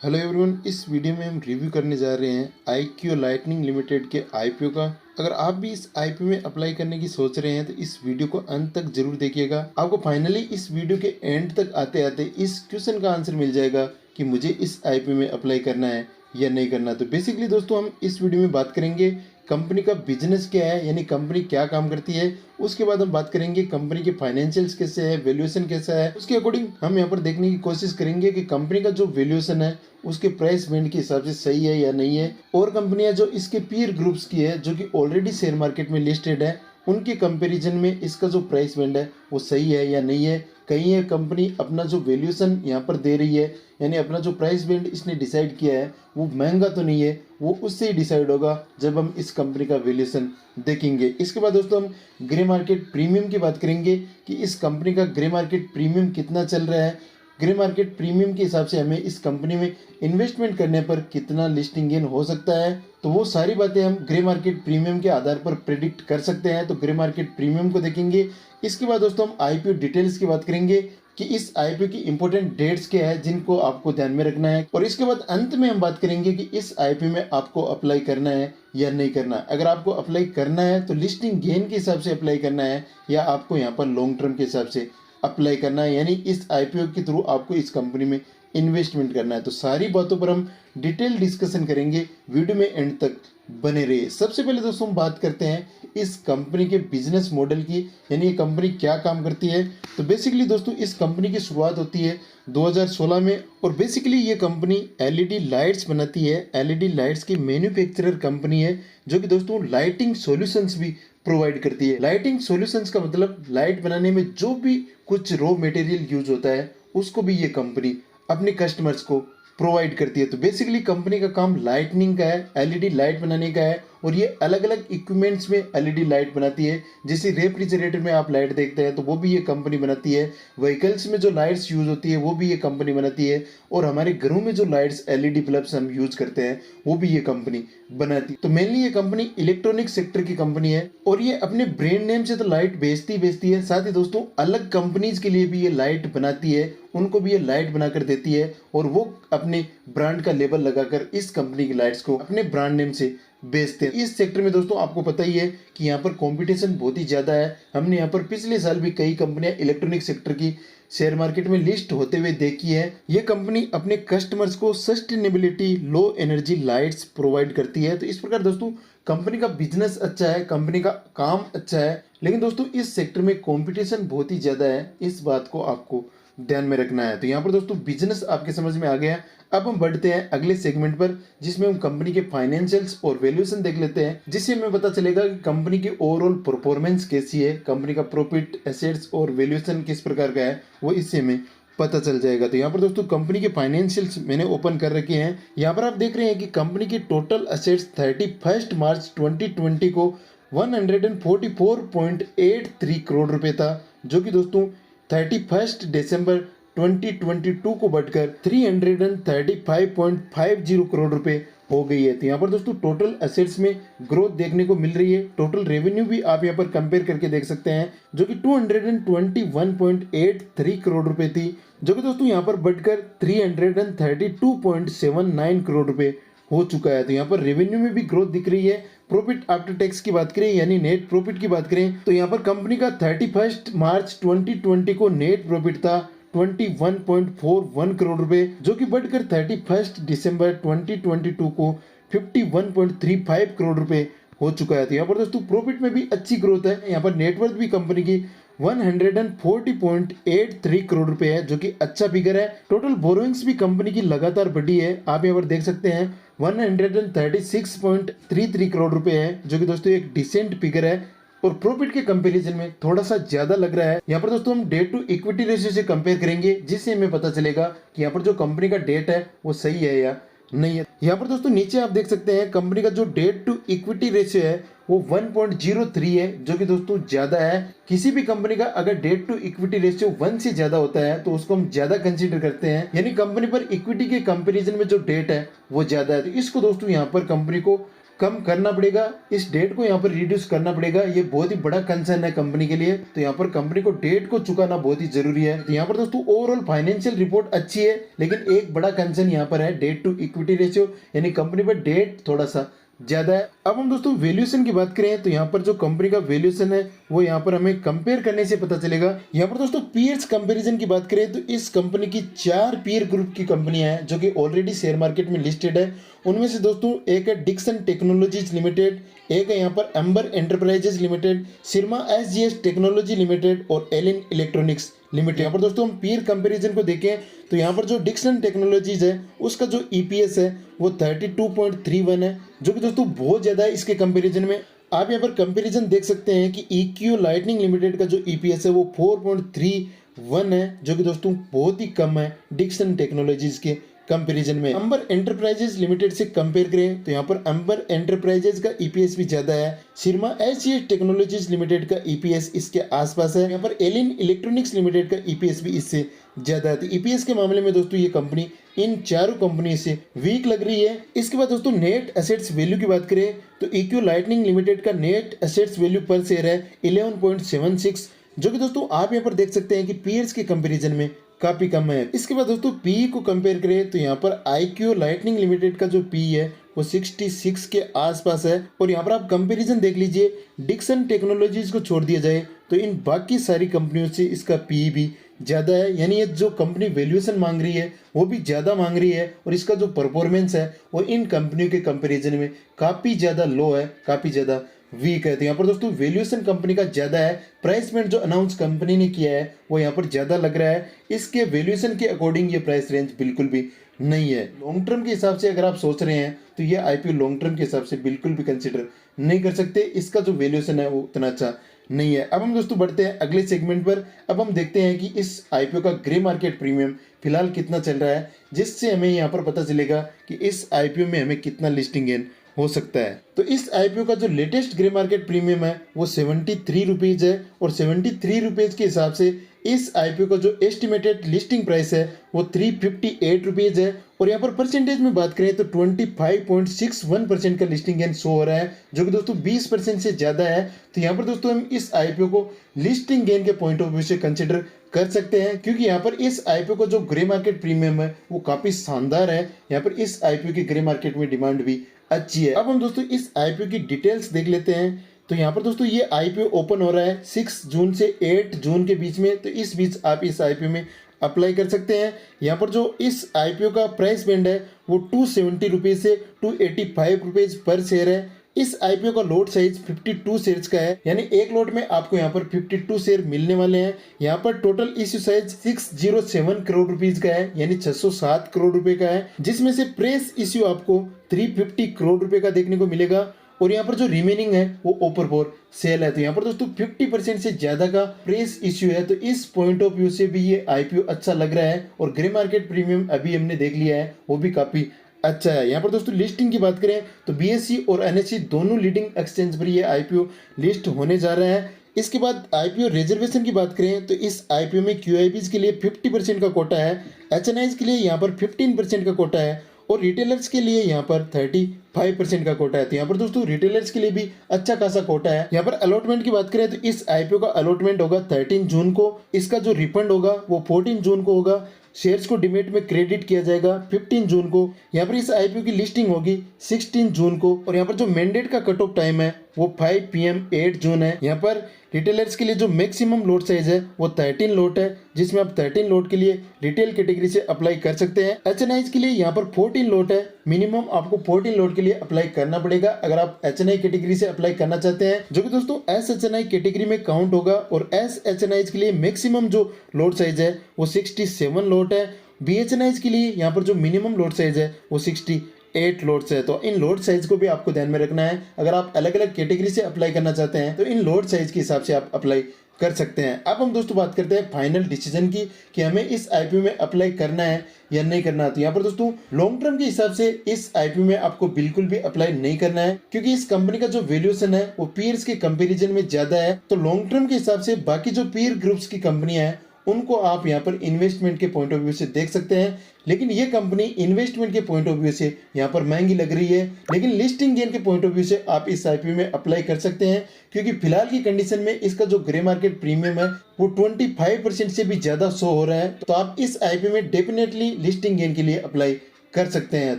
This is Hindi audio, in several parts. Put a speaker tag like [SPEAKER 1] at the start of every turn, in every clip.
[SPEAKER 1] हेलो एवरीवन, इस वीडियो में हम रिव्यू करने जा रहे हैं आईक्यू लाइटनिंग लिमिटेड के आईपीओ का। अगर आप भी इस आईपीओ में अप्लाई करने की सोच रहे हैं तो इस वीडियो को अंत तक जरूर देखिएगा। आपको फाइनली इस वीडियो के एंड तक आते आते इस क्वेश्चन का आंसर मिल जाएगा कि मुझे इस आईपीओ में अप्लाई करना है या नहीं करना। तो बेसिकली दोस्तों, हम इस वीडियो में बात करेंगे कंपनी का बिजनेस क्या है, यानी कंपनी क्या काम करती है। उसके बाद हम बात करेंगे कंपनी के फाइनेंशियल्स कैसे है, वैल्यूएशन कैसा है। उसके अकॉर्डिंग हम यहाँ पर देखने की कोशिश करेंगे कि कंपनी का जो वैल्यूएशन है उसके प्राइस बैंड के हिसाब से सही है या नहीं है। और कंपनियां जो इसके पीयर ग्रुप्स की है, जो कि ऑलरेडी शेयर मार्केट में लिस्टेड है, उनके कंपैरिजन में इसका जो प्राइस बैंड है वो सही है या नहीं है। कहीं ये कंपनी अपना जो वैल्यूएशन यहाँ पर दे रही है, यानी अपना जो प्राइस बैंड इसने डिसाइड किया है वो महंगा तो नहीं है, वो उससे ही डिसाइड होगा जब हम इस कंपनी का वैल्यूएशन देखेंगे। इसके बाद दोस्तों हम ग्रे मार्केट प्रीमियम की बात करेंगे कि इस कंपनी का ग्रे मार्केट प्रीमियम कितना चल रहा है। ग्रे मार्केट प्रीमियम के हिसाब से हमें इस कंपनी में इन्वेस्टमेंट करने पर कितना लिस्टिंग गेन हो सकता है, तो वो सारी बातें हम ग्रे मार्केट प्रीमियम के आधार पर प्रिडिक्ट कर सकते हैं। तो ग्रे मार्केट प्रीमियम को देखेंगे। इसके बाद दोस्तों हम आईपीओ डिटेल्स की बात करेंगे कि इस आईपीओ की इंपॉर्टेंट डेट्स क्या है जिनको आपको ध्यान में रखना है। और इसके बाद अंत में हम बात करेंगे कि इस आईपीओ में आपको अप्लाई करना है या नहीं करना। अगर आपको अप्लाई करना है तो लिस्टिंग गेन के हिसाब से अप्लाई करना है या आपको यहाँ पर लॉन्ग टर्म के हिसाब से अप्लाई करना है, यानी इस आईपीओ के थ्रू आपको इस कंपनी में इन्वेस्टमेंट करना है। तो सारी बातों पर हम डिटेल डिस्कशन करेंगे, वीडियो में एंड तक बने रहिए। सबसे पहले दोस्तों हम बात करते हैं इस कंपनी के बिजनेस मॉडल की, यानी ये कंपनी क्या काम करती है। तो बेसिकली दोस्तों इस कंपनी की शुरुआत होती है 2016 में, और बेसिकली ये कंपनी एलईडी लाइट्स बनाती है। एलईडी लाइट्स की मैन्युफैक्चरर कंपनी है जो कि दोस्तों लाइटिंग सॉल्यूशंस भी प्रोवाइड करती है। लाइटिंग सॉल्यूशंस का मतलब लाइट बनाने में जो भी कुछ रॉ मटेरियल यूज होता है उसको भी ये कंपनी अपने कस्टमर्स को प्रोवाइड करती है। तो बेसिकली कंपनी का काम लाइटनिंग का है, एलईडी लाइट बनाने का है, और ये अलग अलग इक्विपमेंट्स में एलईडी लाइट बनाती है। जैसे रेफ्रिजरेटर में आप लाइट देखते हैं तो वो भी ये कंपनी बनाती है। व्हीकल्स में जो लाइट्स यूज होती है वो भी ये कंपनी बनाती है, और हमारे घरों में जो लाइट्स एलईडी बल्ब्स हम यूज करते हैं वो भी ये कंपनी बनाती है। तो मेनली ये कंपनी इलेक्ट्रॉनिक सेक्टर की कंपनी है, और ये अपने ब्रांड नेम से तो लाइट बेचती है, साथ ही दोस्तों अलग कंपनीज के लिए भी ये लाइट बनाती है, उनको भी ये लाइट बनाकर देती है, और वो अपने ब्रांड का लेबल लगाकर इस कंपनी की लाइट्स को अपने ब्रांड नेम से बेचते हैं। इस सेक्टर में दोस्तों आपको पता ही है कि यहाँ पर कंपटीशन बहुत ही ज़्यादा है। हमने यहाँ पर पिछले साल भी कई कंपनियां इलेक्ट्रॉनिक सेक्टर की शेयर मार्केट में लिस्ट होते हुए देखी है। ये कंपनी अपने कस्टमर्स को sustainability low energy lights provide करती है। तो इस प्रकार दोस्तों कंपनी का बिजनेस अच्छा है, कंपनी का काम अच्छा है, लेकिन दोस्तों इस सेक्टर में कंपटीशन बहुत ही ज़्यादा है, इस बात को आपको ध्यान में रखना है। तो यहाँ पर दोस्तों बिजनेस आपके समझ में आ गया। अब हम बढ़ते हैं अगले सेगमेंट पर, जिसमें हम कंपनी के फाइनेंशियल्स और वैल्यूएशन देख लेते हैं, जिससे हमें पता चलेगा कि कंपनी की ओवरऑल परफॉर्मेंस कैसी है, कंपनी का प्रॉफिट, एसेट्स और वैल्यूएशन किस प्रकार का है, वो इससे हमें पता चल जाएगा। तो यहाँ पर दोस्तों कंपनी के फाइनेंशियल्स मैंने ओपन कर रखे हैं। यहाँ पर आप देख रहे हैं कि कंपनी की टोटल एसेट्स 31 मार्च 2020 को 144.83 करोड़ रुपए था, जो कि दोस्तों 31 दिसंबर 2022 को बढ़कर 335.50 करोड़ रुपए हो गई है। तो यहाँ पर दोस्तों टोटल एसेट्स में ग्रोथ देखने को मिल रही है। टोटल रेवेन्यू भी आप यहाँ पर कंपेयर करके देख सकते हैं, जो कि 221.83 करोड़ रुपए थी, जो कि दोस्तों यहाँ पर बढ़कर 332.79 करोड़ रुपए हो चुका है। तो यहाँ पर रेवेन्यू में भी ग्रोथ दिख रही है। प्रॉफिट आफ्टर टैक्स की बात करें, यानी नेट प्रॉफिट की बात करें, तो यहाँ पर कंपनी का 31 मार्च 2020 को नेट प्रॉफिट था 21.41 करोड़ रुपए, जो कि बढ़कर 31 दिसंबर 2022 को 51.35 करोड़ रुपए हो चुका है। तो यहाँ पर दोस्तों प्रॉफिट में भी अच्छी ग्रोथ है। यहाँ पर नेटवर्थ भी कंपनी की 140.83 करोड़ रुपए है, जो कि अच्छा फिगर है। टोटल बोरोइंग्स भी कंपनी की लगातार बढ़ी है, आप यहाँ पर देख सकते हैं 136.33 करोड़ रुपए है, जो कि दोस्तों एक डिसेंट फिगर है, और प्रॉफिट के कंपैरिजन में थोड़ा सा ज्यादा लग रहा है। यहाँ पर दोस्तों हम डेट टू इक्विटी रेशियो से कंपेयर करेंगे, जिससे हमें पता चलेगा कि यहाँ पर जो कंपनी का डेट है वो सही है या नहीं है। यहाँ पर दोस्तों नीचे आप देख सकते हैं कंपनी का जो डेट टू इक्विटी रेशियो है वो 1.03 है, जो कि दोस्तों ज्यादा है। किसी भी कंपनी का अगर डेट टू इक्विटी रेशियो 1 से ज्यादा होता है तो उसको हम ज्यादा कंसीडर करते हैं, यानी कंपनी पर इक्विटी के कंपैरिजन में जो डेट है वो ज्यादा है। तो इसको दोस्तों यहाँ पर कंपनी को कम करना पड़ेगा, इस डेट को यहाँ पर रिड्यूस करना पड़ेगा। ये बहुत ही बड़ा कंसर्न है कंपनी के लिए, तो यहाँ पर कंपनी को डेट को चुकाना बहुत ही जरूरी है। तो यहाँ पर दोस्तों ओवरऑल फाइनेंशियल रिपोर्ट अच्छी है, लेकिन एक बड़ा कंसर्न यहाँ पर है डेट टू इक्विटी रेशियो, यानी कंपनी पर डेट थोड़ा सा ज्यादा है। अब हम दोस्तों वैल्यूएशन की बात करें तो यहाँ पर जो कंपनी का वैल्यूएशन है वो यहाँ पर हमें कंपेयर करने से पता चलेगा। यहाँ पर दोस्तों पीयर्स कंपैरिजन की बात करें तो इस कंपनी की 4 पीयर ग्रुप की कंपनियां हैं जो कि ऑलरेडी शेयर मार्केट में लिस्टेड है। उनमें से दोस्तों एक है डिक्सन टेक्नोलॉजीज लिमिटेड, एक है यहाँ पर Amber enterprises limited, Syrma SGS technology limited और एलिन इलेक्ट्रॉनिक्स लिमिटेड। यहाँ पर दोस्तों हम पीयर कंपैरिजन को देखें तो यहाँ पर जो डिक्सन टेक्नोलॉजीज है उसका जो ईपीएस है वो 32.31 है, जो कि दोस्तों बहुत ज़्यादा है इसके कंपैरिजन में। आप यहाँ पर कंपैरिजन देख सकते हैं कि EQ लाइटनिंग लिमिटेड का जो ईपीएस है वो 4.31 है, जो कि दोस्तों बहुत ही कम है डिक्सन टेक्नोलॉजीज के कंपैरिजन में। अंबर एंटरप्राइजेज लिमिटेड से कंपेयर करें तो यहाँ पर अंबर एंटरप्राइजेज का ईपीएस भी ज्यादा है। सिरमा एसजीएस टेक्नोलॉजीज लिमिटेड का ईपीएस इसके आसपास है। यहाँ पर एलिन इलेक्ट्रॉनिक्स लिमिटेड का ईपीएस भी इससे ज्यादा है। तो ईपीएस के मामले में दोस्तों ये कंपनी इन चारों कंपनी से वीक लग रही है। इसके बाद दोस्तों नेट एसेट्स वैल्यू की बात करें तो EQ लाइटनिंग लिमिटेड का नेट एसेट्स वैल्यू पर शेयर है 11.76, जो कि दोस्तों आप यहाँ पर देख सकते हैं कि पीयर्स के कंपैरिजन में काफी कम है। इसके बाद दोस्तों पी को कंपेयर करें तो यहाँ पर IQ लाइटनिंग लिमिटेड का जो पी है वो 66 के आसपास है। और यहाँ पर आप कंपैरिजन देख लीजिए, डिक्सन टेक्नोलॉजीज को छोड़ दिया जाए तो इन बाकी सारी कंपनियों से इसका पी भी ज़्यादा है, यानी ये जो कंपनी वैल्यूएशन मांग रही है वो भी ज़्यादा मांग रही है और इसका जो परफॉर्मेंस है वो इन कंपनियों के कंपैरिजन में काफ़ी ज़्यादा लो है, काफ़ी ज़्यादा वीक है। तो यहाँ पर दोस्तों वैल्यूएशन कंपनी का ज़्यादा है, प्राइस पॉइंट जो अनाउंस कंपनी ने किया है वो यहाँ पर ज़्यादा लग रहा है। इसके वैल्यूएशन के अकॉर्डिंग ये प्राइस रेंज बिल्कुल भी नहीं है। लॉन्ग टर्म के हिसाब से अगर आप सोच रहे हैं तो ये आईपीओ लॉन्ग टर्म के हिसाब से बिल्कुल भी कंसिडर नहीं कर सकते, इसका जो वैल्यूएशन है वो उतना अच्छा नहीं है। अब हम दोस्तों बढ़ते हैं अगले सेगमेंट पर। अब हम देखते हैं कि इस आईपीओ का ग्रे मार्केट प्रीमियम फिलहाल कितना चल रहा है, जिससे हमें यहाँ पर पता चलेगा कि इस आईपीओ में हमें कितना लिस्टिंग गेन हो सकता है। तो इस आईपीओ का जो लेटेस्ट ग्रे मार्केट प्रीमियम है वो 73 रुपीज़ है और 73 रुपीज़ के हिसाब से इस आईपीओ का जो एस्टिमेटेड लिस्टिंग प्राइस है वो 358 रुपीज़ है। और यहाँ पर परसेंटेज में बात करें तो 25.61% का लिस्टिंग गेन शो हो रहा है, जो कि दोस्तों 20% से ज़्यादा है। तो यहाँ पर दोस्तों हम इस आईपीओ को लिस्टिंग गेन के पॉइंट ऑफ व्यू से कंसिडर कर सकते हैं, क्योंकि यहाँ पर इस आईपीओ का जो ग्रे मार्केट प्रीमियम है वो काफ़ी शानदार है। यहाँ पर इस आईपीओ की ग्रे मार्केट में डिमांड भी अच्छी है। अब हम दोस्तों इस आईपीओ की डिटेल्स देख लेते हैं। तो यहाँ पर दोस्तों ये आईपीओ ओपन हो रहा है 6 जून से 8 जून के बीच में, तो इस बीच आप इस आईपीओ में अप्लाई कर सकते हैं। यहाँ पर जो इस आईपीओ का प्राइस बैंड है वो 270 रुपीज़ से 285 रुपीज़ पर शेयर है। इस आईपीओ का लोट साइज 52 शेयर्स का है, यानी एक लोट में आपको यहाँ पर 52 शेयर मिलने वाले हैं। यहाँ पर total issue size 607 crore rupees का है, यानी 607 करोड़ रुपए का है, जिसमें से प्रेस इश्यू आपको 350 करोड़ रुपए का देखने को मिलेगा। और यहाँ पर जो रिमेनिंग है वो ओपर फॉर सेल है। तो यहाँ पर दोस्तों 50% से ज्यादा का प्रेस इश्यू है। तो इस पॉइंट ऑफ व्यू से भी ये आईपीओ अच्छा लग रहा है। और ग्रे मार्केट प्रीमियम अभी हमने देख लिया है वो भी काफी अच्छा है। यहाँ पर दोस्तों लिस्टिंग की बात करें तो बीएसई और एनएसई दोनों लीडिंग एक्सचेंज पर ये आईपीओ लिस्ट होने जा रहा है। इसके बाद आईपीओ रिजर्वेशन की बात करें तो इस आईपीओ में क्यूआईबीज के लिए 50% का कोटा है, एचएनआईज के लिए यहाँ पर 15% का कोटा है और रिटेलर्स के लिए यहाँ पर 35% का कोटा है। तो यहाँ पर दोस्तों रिटेलर्स के लिए भी अच्छा खासा कोटा है। यहाँ पर अलॉटमेंट की बात करें तो इस आईपीओ का अलॉटमेंट होगा 13 जून को, इसका जो रिफंड होगा वो 14 जून को होगा, शेयर्स को डिमेट में क्रेडिट किया जाएगा 15 जून को। यहाँ पर इस आईपीओ की लिस्टिंग होगी 16 जून को और यहाँ पर जो मैंडेट का कट ऑफ टाइम है वो 5 PM 8 जून है। यहाँ पर रिटेलर्स के लिए जो मैक्सिमम लोट साइज है वो 13 लोट है, जिसमें आप 13 लोट के लिए रिटेल कैटेगरी से अप्लाई कर सकते हैं। एचएनआई के लिए यहाँ पर 14 लोट है, मिनिमम आपको 14 लोट के लिए अप्लाई करना पड़ेगा अगर आप एचएनआई कैटेगरी से अप्लाई करना चाहते हैं, जो कि दोस्तों एसएचएनआई कैटेगरी में काउंट होगा। और एसएचएनआई के लिए मैक्सिमम जो लोट साइज है वो 67 लोट है। बीएचएनआई के लिए यहाँ पर जो मिनिमम लोट साइज है वो 68 लोड्स है। तो इन लोड साइज को भी आपको ध्यान में रखना है। अगर आप अलग अलग कैटेगरी से अप्लाई करना चाहते हैं तो इन लोड साइज के हिसाब से आप अप्लाई कर सकते हैं। अब हम दोस्तों बात करते हैं फाइनल डिसीजन की कि हमें इस आईपीओ में अप्लाई करना है या नहीं करना। तो यहाँ पर दोस्तों लॉन्ग टर्म के हिसाब से इस आईपीओ में आपको बिल्कुल भी अप्लाई नहीं करना है, क्योंकि इस कंपनी का जो वैल्यूएशन है वो पीयर्स के कंपैरिजन में ज्यादा है। तो लॉन्ग टर्म के हिसाब से बाकी जो पीयर ग्रुप्स की कंपनियां हैं उनको आप यहाँ पर इन्वेस्टमेंट के पॉइंट ऑफ व्यू से देख सकते हैं। लेकिन ये कंपनी इन्वेस्टमेंट के पॉइंट ऑफ व्यू से यहाँ पर महंगी लग रही है, लेकिन लिस्टिंग गेन के पॉइंट ऑफ व्यू से आप इस आईपीओ में अप्लाई कर सकते हैं, क्योंकि फिलहाल की कंडीशन में इसका जो ग्रे मार्केट प्रीमियम है वो 25% से भी ज्यादा शो हो रहा है। तो आप इस आईपीओ में डेफिनेटली लिस्टिंग गेन के लिए अप्लाई कर सकते हैं।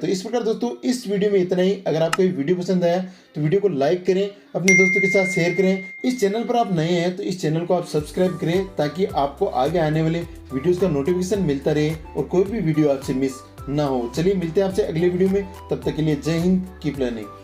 [SPEAKER 1] तो इस प्रकार दोस्तों इस वीडियो में इतना ही। अगर आपको ये वीडियो पसंद आया तो वीडियो को लाइक करें, अपने दोस्तों के साथ शेयर करें। इस चैनल पर आप नए हैं तो इस चैनल को आप सब्सक्राइब करें, ताकि आपको आगे आने वाले वीडियोस का नोटिफिकेशन मिलता रहे और कोई भी वीडियो आपसे मिस ना हो। चलिए मिलते हैं आपसे अगले वीडियो में, तब तक के लिए जय हिंद, कीप लर्निंग।